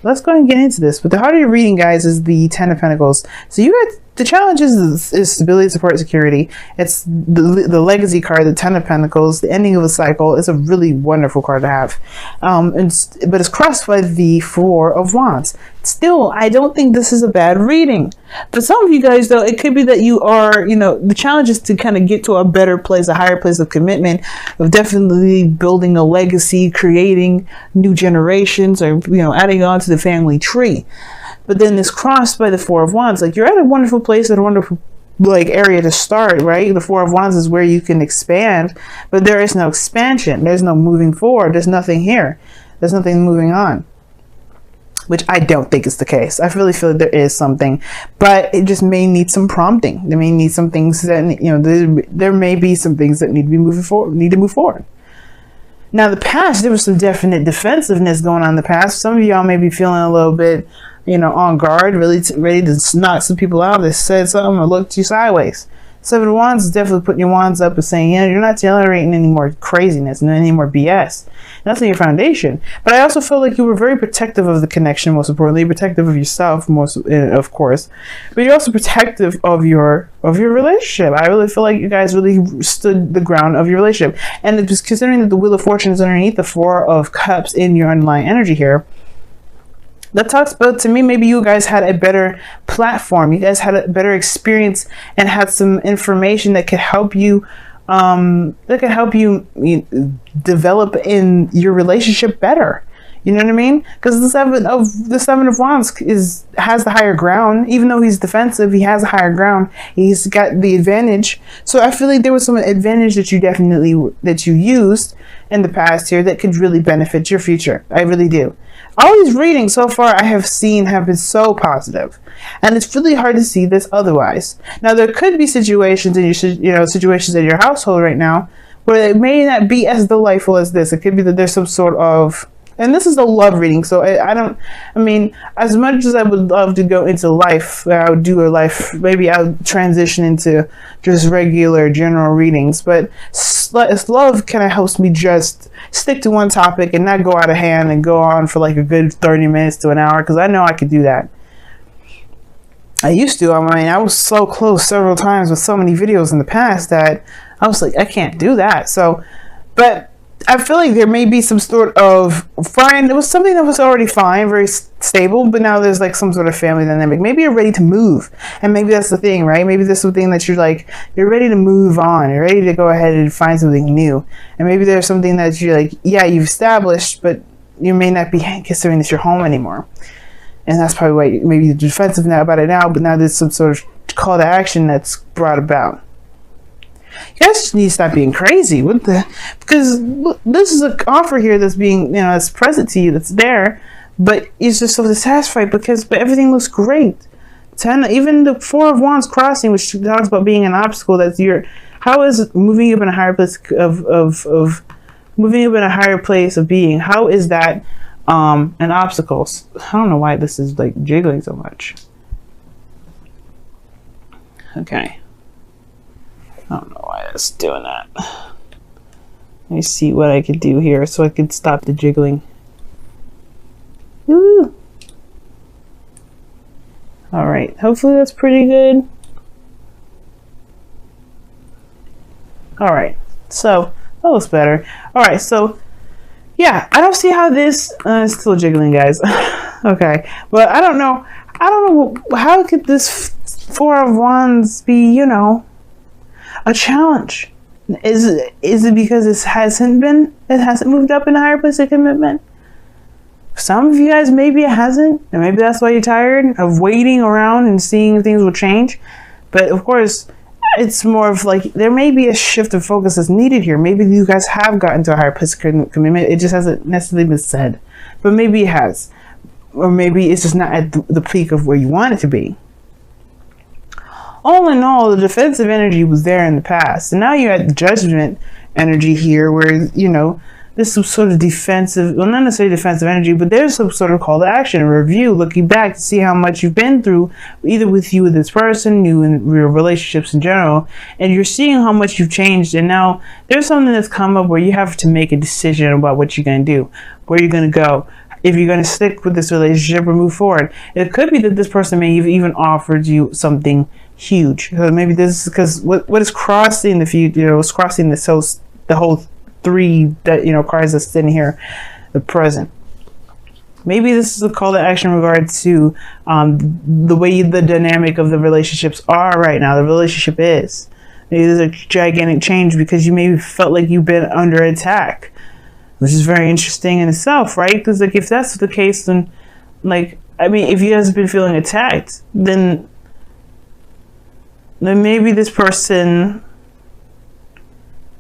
let's go ahead and get into this. But the heart of your reading, guys, is the Ten of Pentacles. So you got the challenge is stability, support, security. It's the legacy card, the Ten of Pentacles, the ending of a cycle. It's a really wonderful card to have. But it's crossed by the Four of Wands. Still, I don't think this is a bad reading. For some of you guys, though, it could be that you are, the challenge is to kind of get to a better place, a higher place of commitment, of definitely building a legacy, creating new generations, or, adding on to the family tree. But then it's crossed by the Four of Wands. Like, you're at a wonderful place, at a wonderful area to start, right? The Four of Wands is where you can expand, but there is no expansion. There's no moving forward. There's nothing here. There's nothing moving on, which I don't think is the case. I really feel like there is something, but it just may need some prompting. There may need some things that, there may be some things that need to move forward. Now, the past, there was some definite defensiveness going on in the past. Some of y'all may be feeling a little bit, on guard, really ready to knock some people out that said something or looked you sideways. Seven of Wands is definitely putting your wands up and saying, you're not tolerating any more craziness and any more BS. That's in your foundation. But I also feel like you were very protective of the connection, most importantly, protective of yourself, of course. But you're also protective of your relationship. I really feel like you guys really stood the ground of your relationship. And just considering that the Wheel of Fortune is underneath the Four of Cups in your underlying energy here, that talks about, to me, maybe you guys had a better platform. You guys had a better experience and had some information that could help you, develop in your relationship better. You know what I mean? Because the Seven of Wands has the higher ground. Even though he's defensive, he has a higher ground. He's got the advantage. So I feel like there was some advantage that you used in the past here that could really benefit your future. I really do. All these readings so far I have seen have been so positive, and it's really hard to see this otherwise. Now, there could be situations in your household right now where it may not be as delightful as this. It could be that there's some sort of, and this is a love reading, so as much as I would love to go into life, I would do a life, maybe I'll transition into just regular general readings, but love kind of helps me just stick to one topic and not go out of hand and go on for like a good 30 minutes to an hour, because I know I could do that. I used to. I was so close several times with so many videos in the past that I was like, I can't do that. So, but I feel like there may be some sort of fine. It was something that was already fine, very stable, but now there's like some sort of family dynamic. Maybe you're ready to move, and maybe that's the thing, right? Maybe there's something that you're ready to move on. You're ready to go ahead and find something new, and maybe there's something that you're like, you've established, but you may not be considering this your home anymore, and that's probably why maybe you're defensive about it now. But now there's some sort of call to action that's brought about. You guys just need to stop being crazy. Because this is an offer here that's being, it's present to you, that's there, but it's just so dissatisfied but everything looks great. Even the Four of Wands crossing, which talks about being an obstacle, how is moving up in a higher place of moving up in a higher place of being, how is that an obstacle? I don't know why this is like jiggling so much. Okay. I don't know why it's doing that. Let me see what I could do here so I could stop the jiggling. Woo! Alright, hopefully that's pretty good. Alright, so that looks better. Alright, so yeah, I don't see how this is still jiggling, guys. Okay, but I don't know how could this Four of Wands be, a challenge? Is it because it hasn't moved up in a higher place of commitment? Some of you guys, maybe it hasn't, and maybe that's why you're tired of waiting around and seeing if things will change. But of course, it's more of like there may be a shift of focus that's needed here. Maybe you guys have gotten to a higher place of commitment. It just hasn't necessarily been said, but maybe it has, or maybe it's just not at the peak of where you want it to be. All in all, the defensive energy was there in the past, and now you're at the judgment energy here, where there's some sort of defensive, well, not necessarily defensive energy, but there's some sort of call to action, a review, looking back to see how much you've been through, either with you, with this person, you in your relationships in general, and you're seeing how much you've changed. And now there's something that's come up where you have to make a decision about what you're going to do, where you're going to go, if you're going to stick with this relationship or move forward. It could be that this person may have even offered you something huge. So maybe this is because what is crossing the future, is crossing the whole three that, cards that's sitting here, the present. Maybe this is a call to action in regard to the way the dynamic of the relationships are right now. The relationship is. Maybe there's a gigantic change because you maybe felt like you've been under attack, which is very interesting in itself, right? Because like if that's the case, then if you guys have been feeling attacked, then maybe this person,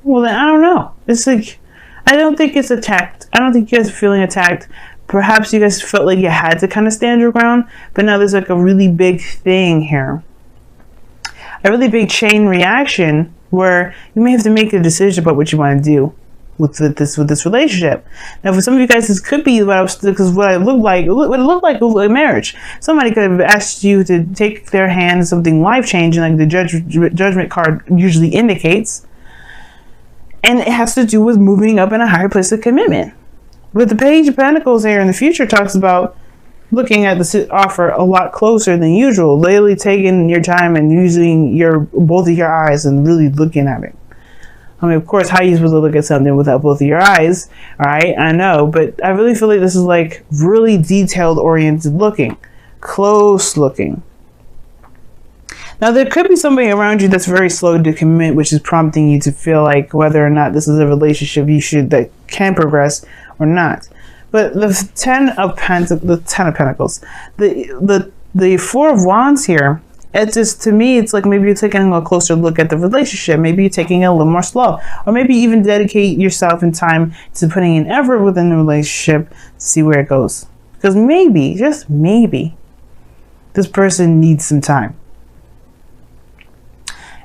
well, then I don't know. It's like, I don't think it's attacked. I don't think you guys are feeling attacked. Perhaps you guys felt like you had to kind of stand your ground, but now there's like a really big thing here. A really big chain reaction where you may have to make a decision about what you want to do with this relationship. Now, for some of you guys, this could be what it looked like a marriage. Somebody could have asked you to take their hand in something life-changing, like the judgment card usually indicates. And it has to do with moving up in a higher place of commitment. But the Page of Pentacles here in the future talks about looking at the offer a lot closer than usual, literally taking your time and using both of your eyes and really looking at it. I mean, of course, how are you supposed to look at something without both of your eyes? All right, I know, but I really feel like this is like really detailed oriented looking, close looking. Now, there could be somebody around you that's very slow to commit, which is prompting you to feel like whether or not this is a relationship that can progress or not. But the Ten of Pentacles, the Four of Wands here, it's just, to me, it's like maybe you're taking a closer look at the relationship. Maybe you're taking it a little more slow, or maybe even dedicate yourself in time to putting in effort within the relationship to see where it goes. Because maybe, just maybe, this person needs some time.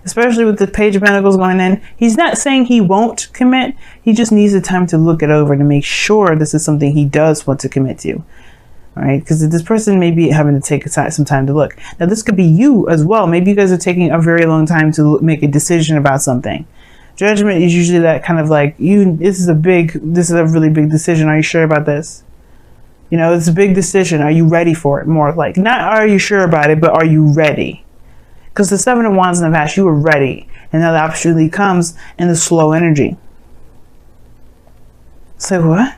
Especially with the Page of Pentacles going in. He's not saying he won't commit. He just needs the time to look it over to make sure this is something he does want to commit to. All right? Because this person may be having to take some time to look. Now, this could be you as well. Maybe you guys are taking a very long time to make a decision about something. Judgment is usually that kind of like, this is a really big decision. Are you sure about this? It's a big decision. Are you ready for it? More like, not are you sure about it, but are you ready? Because the Seven of Wands in the past, you were ready. And now the opportunity comes in the slow energy. So what?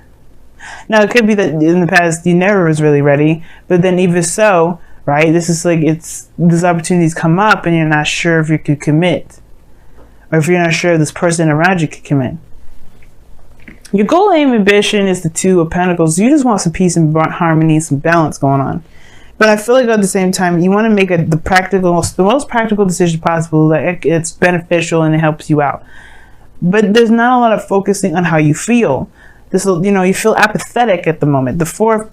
Now, it could be that in the past, you never was really ready. But then even so, right, this is like, these opportunities come up and you're not sure if you could commit. Or if you're not sure if this person around you could commit. Your goal, aim, ambition is the Two of Pentacles. You just want some peace and harmony, some balance going on. But I feel like at the same time, you want to make the most practical decision possible that it's beneficial and it helps you out. But there's not a lot of focusing on how you feel. You feel apathetic at the moment. The Four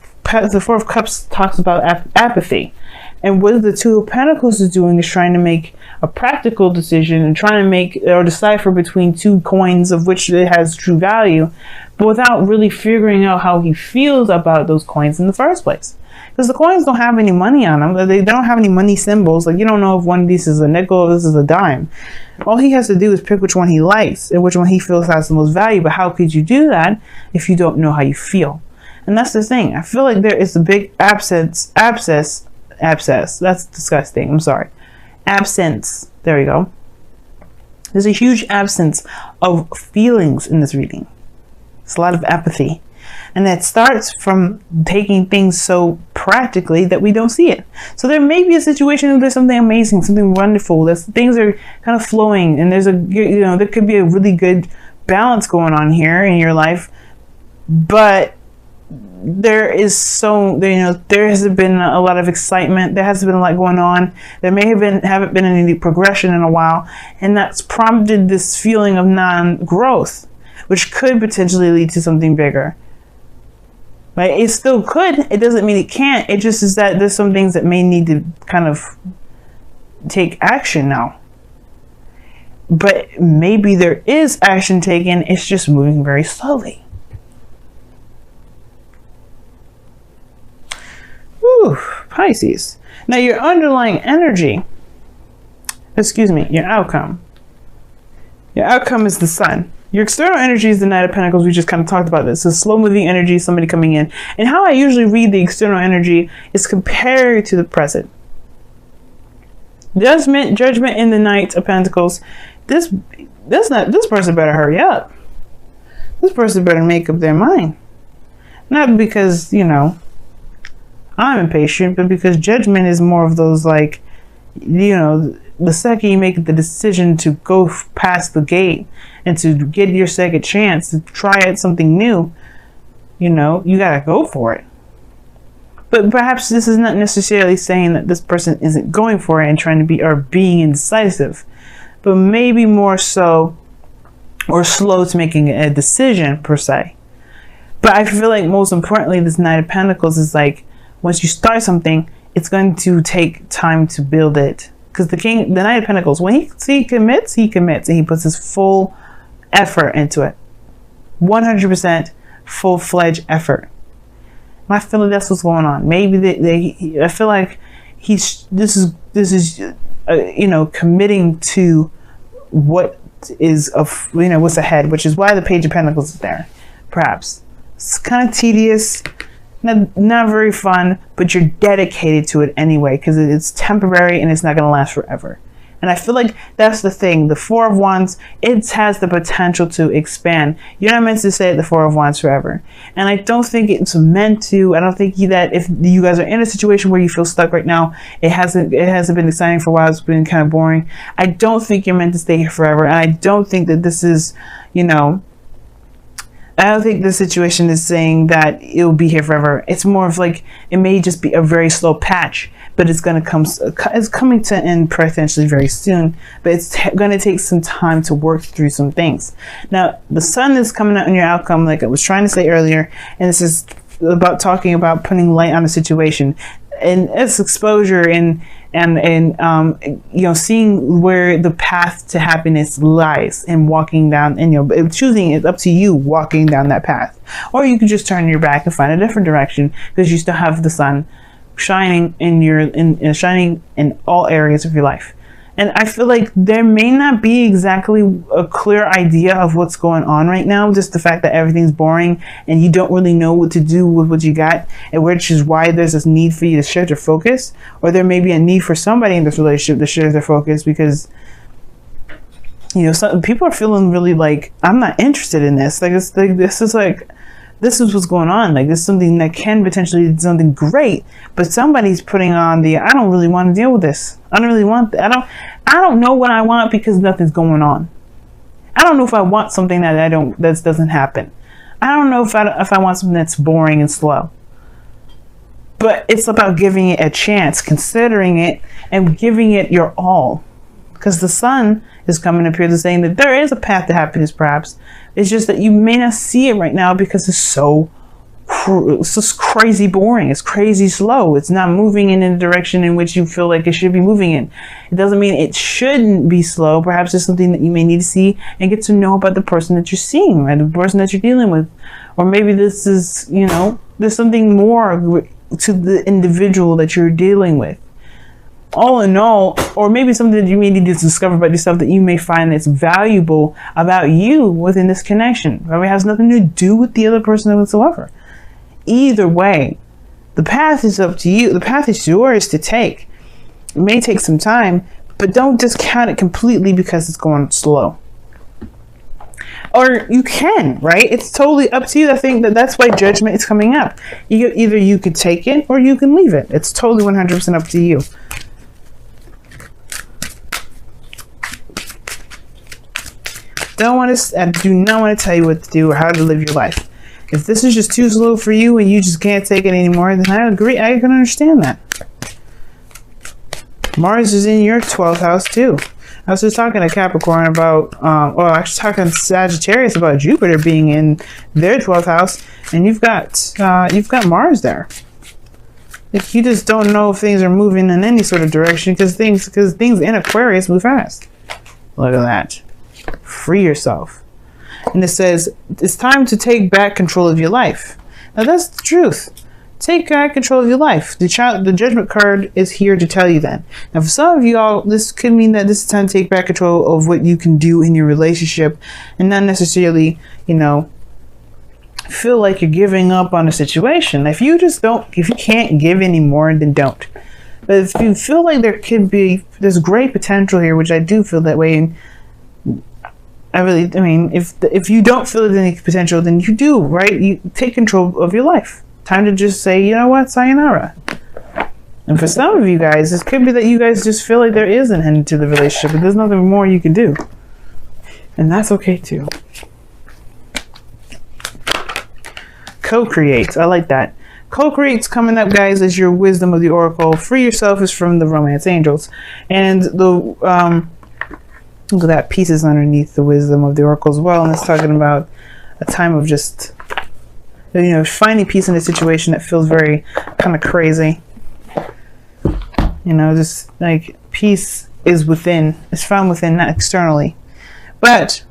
of Cups talks about apathy. And what the Two of Pentacles is doing is trying to make a practical decision and trying to make or decipher between two coins of which it has true value, but without really figuring out how he feels about those coins in the first place. Because the coins don't have any money on them. They don't have any money symbols. Like, you don't know if one of these is a nickel or this is a dime. All he has to do is pick which one he likes and which one he feels has the most value. But how could you do that if you don't know how you feel? And that's the thing. I feel like there is a big abscess. That's disgusting. I'm sorry. Absence. There we go. There's a huge absence of feelings in this reading. It's a lot of apathy. And that starts from taking things so practically that we don't see it. So there may be a situation where there's something amazing, something wonderful. Things are kind of flowing, and there could be a really good balance going on here in your life. But there hasn't been a lot of excitement. There hasn't been a lot going on. There may haven't been any progression in a while, and that's prompted this feeling of non-growth, which could potentially lead to something bigger. Right? It still could. It doesn't mean it can't. It just is that there's some things that may need to kind of take action now. But maybe there is action taken. It's just moving very slowly. Whew, Pisces. Now your underlying energy, your outcome. Your outcome is the Sun. Your external energy is the Knight of Pentacles. We just kind of talked about this. It's slow moving energy, somebody coming in. And how I usually read the external energy is compared to the present. Judgment in the Knight of Pentacles. This person better hurry up. This person better make up their mind. Not because, you know, I'm impatient, but because judgment is more of those, like, you know, the second you make the decision to go past the gate and to get your second chance to try out something new, you know, you gotta go for it. But perhaps this is not necessarily saying that this person isn't going for it and trying to be, or being indecisive, but maybe more so, or slow to making a decision per se. But I feel like most importantly, this Knight of Pentacles is like, once you start something, it's going to take time to build it. Because the Knight of Pentacles, when he commits, and he puts his full effort into it. 100% full-fledged effort. And I feel like that's what's going on. Maybe I feel like this is you know, committing to what is of, you know, what's ahead, which is why the Page of Pentacles is there. Perhaps it's kind of tedious, not very fun, but you're dedicated to it anyway because it's temporary and it's not going to last forever. And I feel like that's the thing. The Four of Wands, it has the potential to expand. You're not meant to stay at the Four of Wands forever. And I don't think it's meant to. I don't think that if you guys are in a situation where you feel stuck right now, it hasn't been exciting for a while. It's been kind of boring. I don't think you're meant to stay here forever. And I don't think that this is, you know, I don't think the situation is saying that it'll be here forever. It's more of like, it may just be a very slow patch, but it's coming to end potentially very soon, but it's going to take some time to work through some things. Now, the sun is coming out in your outcome, like I was trying to say earlier, and this is about talking about putting light on a situation, and it's exposure and you know, seeing where the path to happiness lies and walking down, and you know, choosing it up to you, walking down that path. Or you can just turn your back and find a different direction because you still have the sun shining shining in all areas of your life. And I feel like there may not be exactly a clear idea of what's going on right now. Just the fact that everything's boring and you don't really know what to do with what you got, and which is why there's this need for you to shift your focus. Or there may be a need for somebody in this relationship to shift their focus because, you know, some people are feeling really like, I'm not interested in this. Like, this is what's going on. Like, this is something that can potentially be something great, but somebody's putting on the, I don't really want to deal with this. I don't really want that. I don't know what I want because nothing's going on. I don't know if I want something that doesn't happen. I don't know if I want something that's boring and slow. But it's about giving it a chance, considering it, and giving it your all. Because the sun is coming up here to saying that there is a path to happiness, perhaps. It's just that you may not see it right now because it's just crazy boring. It's crazy slow. It's not moving in the direction in which you feel like it should be moving in. It doesn't mean it shouldn't be slow. Perhaps it's something that you may need to see and get to know about the person that you're seeing, right? The person that you're dealing with. Or maybe this is, you know, there's something more to the individual that you're dealing with. All in all, or maybe something that you may need to discover about yourself that you may find that's valuable about you within this connection. Or it has nothing to do with the other person whatsoever. Either way, the path is up to you. The path is yours to take. It may take some time, but don't discount it completely because it's going slow. Or you can, right? It's totally up to you. I think that's why judgment is coming up. Either you could take it or you can leave it. It's totally 100% up to you. I do not want to tell you what to do or how to live your life. If this is just too slow for you and you just can't take it anymore, then I agree. I can understand that. Mars is in your 12th house too. I was just talking to Capricorn about, actually talking to Sagittarius about Jupiter being in their 12th house, and you've got Mars there. If you just don't know if things are moving in any sort of direction, because things in Aquarius move fast. Look at that. Free yourself. And it says it's time to take back control of your life. Now that's the truth. take control of your life. The judgment card is here to tell you that. Now, for some of you all, this could mean that this is time to take back control of what you can do in your relationship, and not necessarily, feel like you're giving up on a situation. If you can't give anymore, then don't. But if you feel like there's great potential here, which I do feel that way, and if you don't feel there's any potential, then you do, right? You take control of your life. Time to just say, you know what, sayonara. And for some of you guys, it could be that you guys just feel like there is an end to the relationship, and there's nothing more you can do. And that's okay too. Co-create. I like that. Co-create's coming up, guys, as your wisdom of the oracle. Free yourself is from the romance angels. And look at that, pieces underneath the wisdom of the oracle as well. And it's talking about a time of just, finding peace in a situation that feels very kind of crazy. Just like peace is within. It's found within, not externally. But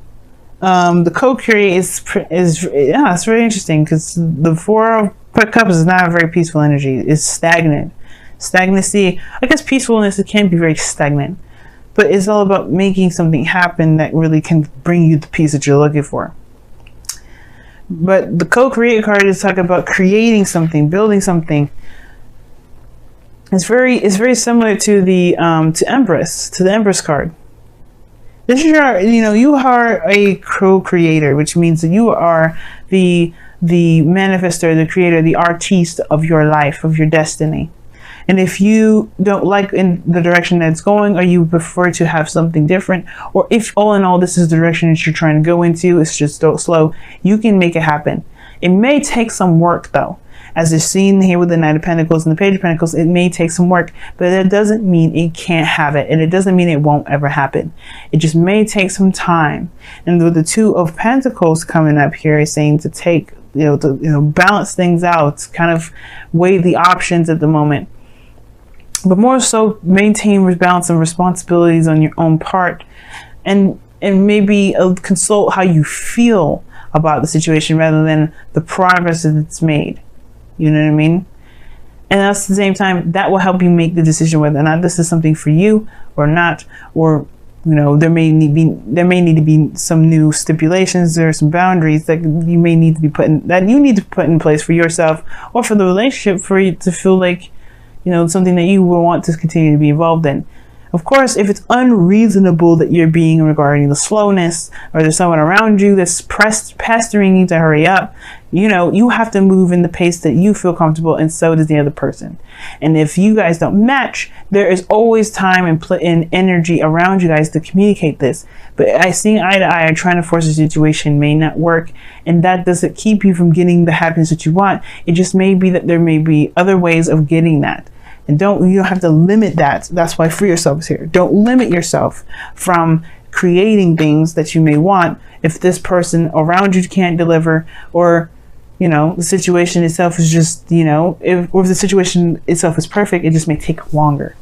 the co-create is it's very interesting, because the Four of Cups is not a very peaceful energy. It's stagnant. Stagnancy, I guess peacefulness, it can be very stagnant, but it's all about making something happen that really can bring you the peace that you're looking for. But the co-create card is talking about creating something, building something. It's very similar to the to the Empress card. This is you are a co-creator, which means that you are the manifestor, the creator, the artiste of your life, of your destiny. And if you don't like in the direction that it's going, or you prefer to have something different, or if all in all this is the direction that you're trying to go into, it's just so slow, you can make it happen. It may take some work though. As is seen here with the Knight of Pentacles and the Page of Pentacles, it may take some work, but that doesn't mean it can't have it, and it doesn't mean it won't ever happen. It just may take some time. And with the Two of Pentacles coming up here, is saying to take, to balance things out, kind of weigh the options at the moment, but more so maintain balance and responsibilities on your own part, and maybe consult how you feel about the situation rather than the progress that it's made. You know what I mean? And at the same time, that will help you make the decision whether or not this is something for you or not, or there may need to be some new stipulations or some boundaries that you may need to put in place for yourself or for the relationship, for you to feel like something that you will want to continue to be involved in. Of course, if it's unreasonable that you're being regarding the slowness, or there's someone around you that's pestering you to hurry up, you have to move in the pace that you feel comfortable, and so does the other person. And if you guys don't match, there is always time and energy around you guys to communicate this. But seeing eye to eye or trying to force a situation may not work, and that doesn't keep you from getting the happiness that you want. It just may be that there may be other ways of getting that. And you don't have to limit that. That's why Free Yourself is here. Don't limit yourself from creating things that you may want if this person around you can't deliver, or the situation itself is just, if the situation itself is perfect, it just may take longer.